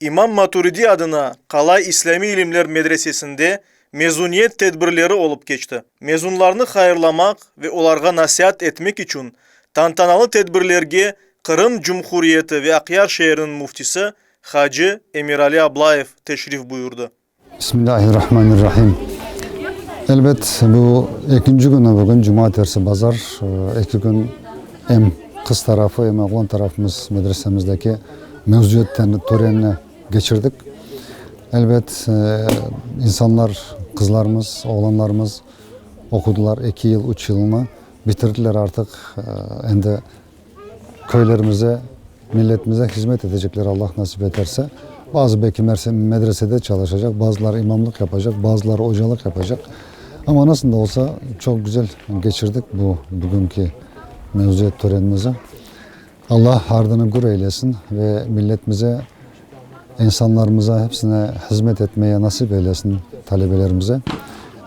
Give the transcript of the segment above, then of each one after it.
İmam Maturidi adına Kalay İslami İlimler Medresesi'nde mezuniyet tedbirleri olup geçti. Mezunlarını hayırlamak ve onlarga nasihat etmek için tantanalı tedbirlerge Kırım Cumhuriyeti ve Akyar şehrinin muftisi Hacı Emirali Ablayev teşrif buyurdu. Bismillahirrahmanirrahim. Elbet bu ikinci günü bugün Cumartesi Pazar. İki gün hem kız tarafı hem oğlan tarafımız medresemizdeki mevzuiyet törenini geçirdik. Elbet insanlar, kızlarımız, oğlanlarımız okudular. 2 yıl, 3 yılını bitirdiler artık. Şimdi köylerimize, milletimize hizmet edecekler Allah nasip ederse. Bazı belki medresede çalışacak, bazıları imamlık yapacak, bazıları hocalık yapacak. Ama nasıl da olsa çok güzel geçirdik bugünkü mevzuiyet törenimizi. Allah ardını gur eylesin ve milletimize, insanlarımıza hepsine hizmet etmeye nasip eylesin talebelerimize.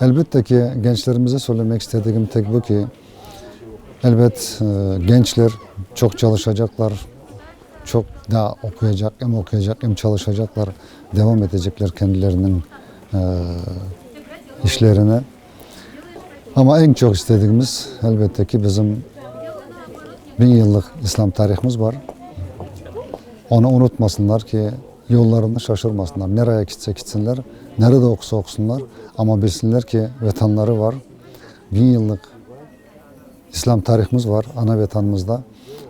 Elbette ki gençlerimize söylemek istediğim tek bu ki elbet gençler çok çalışacaklar, çok daha okuyacak hem çalışacaklar, devam edecekler kendilerinin işlerine. Ama en çok istediğimiz elbette ki bizim 1000 yıllık İslam tarihimiz var. Onu unutmasınlar ki yollarını şaşırmasınlar. Nereye gitse gitsinler, nerede okusa okusunlar ama bilsinler ki vatanları var. 1000 yıllık İslam tarihimiz var ana vatanımızda.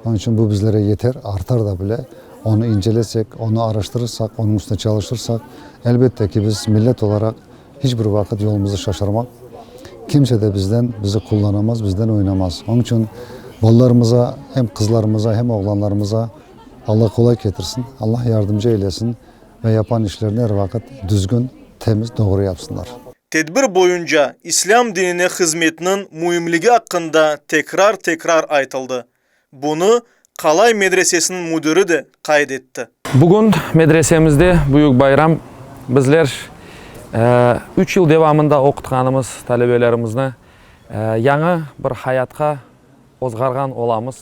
Onun için bu bizlere yeter, artar da bile. Onu incelesek, onu araştırırsak, onun üstüne çalışırsak elbette ki biz millet olarak hiçbir vakit yolumuzu şaşırmak. Kimse de bizi kullanamaz, bizden oynamaz. Onun için bollarımıza, hem kızlarımıza hem oğlanlarımıza Allah kolay getirsin, Allah yardımcı eylesin ve yapan işlerini her vakit düzgün, temiz, doğru yapsınlar. Tedbir boyunca İslam dinine hizmetinin mühimligi hakkında tekrar aytıldı. Bunu Kalay Medresesi'nin müdürü de kaydetti. Bugün medresemizde büyük bayram. Bizler 3 yıl devamında okutkanımız talebelerimizne yanı bir hayatка ozgargan olamız.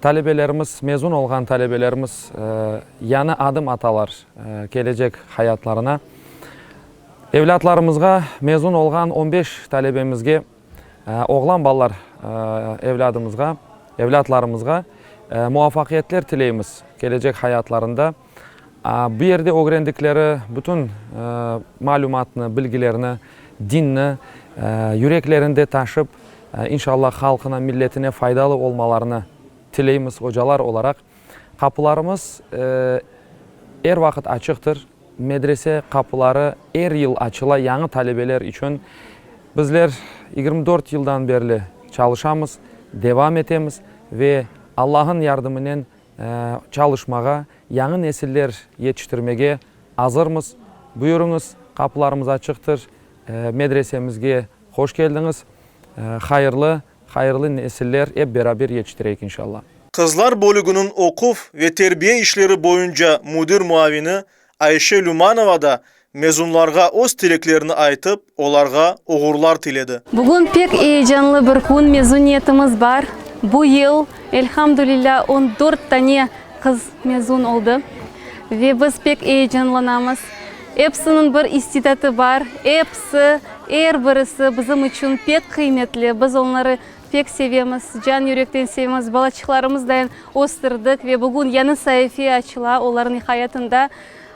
Talebelerimiz, mezun olgan talebelerimiz yanı adım atalar gelecek hayatlarına. Evlatlarımızga, mezun olgan 15 talebemizge, oğlan ballar evlatlarımızga muvaffakiyetler tileyimiz gelecek hayatlarında. Bu yerde öğrendikleri bütün malumatını, bilgilerini, dinini yüreklerinde taşıp inşallah halkına, milletine faydalı olmalarını tileyimiz hocalar olarak. Kapılarımız her vakit açıktır. Medrese kapıları her yıl açıla yanı talebeler için. Bizler 24 yıldan beri çalışamız, devam etemiz ve Allah'ın yardımıyla çalışmağa, yanı nesiller yetiştirmeye hazırmız. Buyurunuz, kapılarımız açıktır. Medresemizge hoş geldiniz. Hayırlı nesiller hep beraber yetiştirek inşallah. Kızlar bölüğünün okuf ve terbiye işleri boyunca müdür muavini Ayşe Lumanova da mezunlarga öz tileklerini aytıp, onlarga uğurlar tiledi. Bugün pek heyecanlı bir gün mezuniyetimiz var. Bu yıl elhamdülillah 14 tane kız mezun oldu. Ve biz pek heyecanlanamız. Hepsinin bir istidatı var. Hepsi, her birisi bizim için pek kıymetli. Biz onları pek sevemiz, can yürekten sevemiz. Balaçıklarımızdan ostırdık ve bugün yeni sayfa açıla onların hayatında.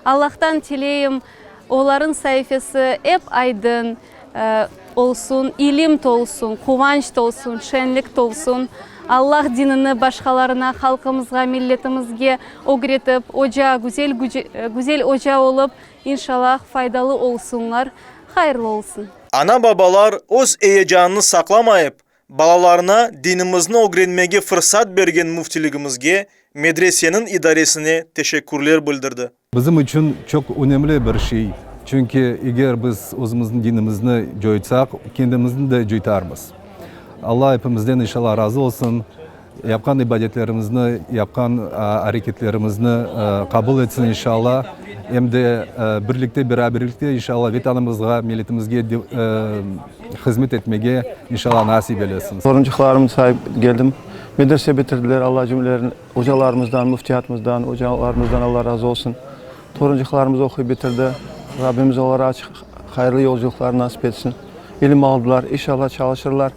Allah'tan dileyim, onların sayfası hep aydın olsun, ilim olsun, kıvanç olsun, şenlik olsun. Allah dinini başkalarına, halkımızga, milletimizge öğretip, güzel hoca olup inşallah faydalı olsunlar, hayırlı olsun. Ana babalar öz heyecanını saklamayıp, balalarına dinimizni öğrenmege fırsat bergen müftiligimizge medresenin idaresine teşekkürler bildirdi. Bizim için çok önemli bir şey. Çünkü eğer biz özümüzün dinimizni joytsak, kendimizni de joytarmız. Allah hepimizden inşallah razı olsun. Yapkan ibadetlerimizni, yapkan hareketlerimizni kabul etsin inşallah. Hem de birlikte, beraberlikte inşallah vatanımızga, milletimizge hizmet etmeye inşallah nasip eylesin. Sorumluluklarımı sahip geldim. Medrese bitirdiler. Allah cümlelerin hocalarımızdan, müftiyatımızdan, hocalarımızdan Allah razı olsun. Toruncuklarımız okuyup bitirdi. Rabbimiz onlara açık, hayırlı yolculuklar nasip etsin. İlim aldılar, inşallah çalışırlar.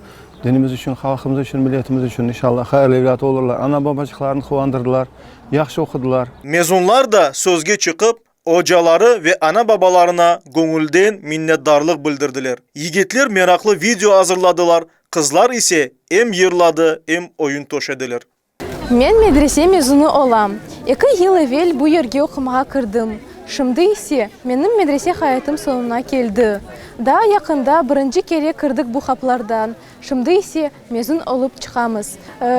Dinimiz için, halkımız için, milletimiz için inşallah hayırlı evlat olurlar. Ana babacıklarını kuvandırdılar, yaxşı okudular. Mezunlar da sözge çıkıp hocaları ve ana babalarına gönülden minnetdarlık bildirdiler. Yigitler meraklı video hazırladılar. Kızlar ise hem yırladı hem oyun toşediler. Men medrese mezunu olam. 2 yıl evvel bu yerge okumağa kırdım. Şimdi ise benim medrese hayatım sonuna geldi. Daha yakında birinci kere kırdık bu kaplardan. Şimdi ise mezun olup çıkamız.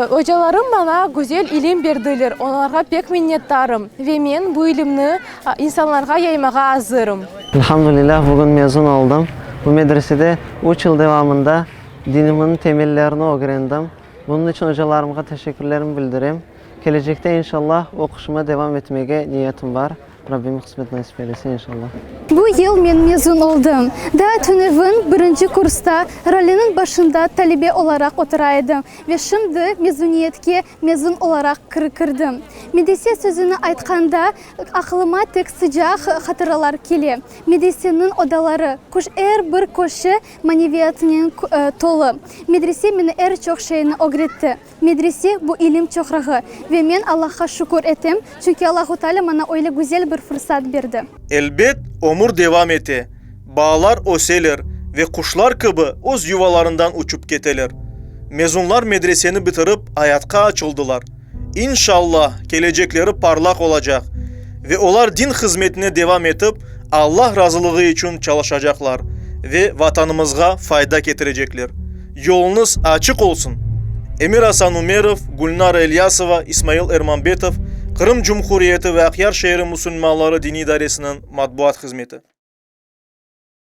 Hocalarım bana güzel ilim verdiler. Onlara pek minnettarım. Ve ben bu ilimni insanlara yaymağa hazırım. Elhamdülillah bugün mezun oldum. Bu medresede 3 yıl devamında dinimin temellerini öğrendim. Bunun için hocalarıma teşekkürlerimi bildireyim. Gelecekte inşallah okuşuma devam etmeye niyetim var. Rabbim kısmet nasip eylesin inşallah. Bu yıl ben mezun oldum. Daha tünevin birinci kursta ralinin başında talebe olarak oturaydım ve şimdi mezuniyetke mezun olarak kırdım. Medrese sözünü aytkanda aklıma tek sıcak hatıralar geliyor. Medresenin odaları her bir köşe maneviyatının dolu. Medrese beni çok şeyini öğretti. Medrese bu ilim çoğrağı ve ben Allah'a şükür ettim. Çünkü Allah-u Teala bana öyle güzel bir fırsat verdi. Elbet ömür devam ete. Bağlar öseler ve kuşlar gibi öz yuvalarından uçup keteler. Mezunlar medreseni bitirip hayatка açıldılar. İnşallah gelecekleri parlak olacak ve onlar din hizmetine devam edip Allah razılığı için çalışacaklar ve vatanımızga fayda getirecekler. Yolunuz açık olsun. Emir Hasan Umerov, Gulnar Elyasova, İsmail Ermanbetov, Kırım Cumhuriyeti ve Akyar Şehri Müslümanları Dini İdaresi'nin matbuat hizmeti.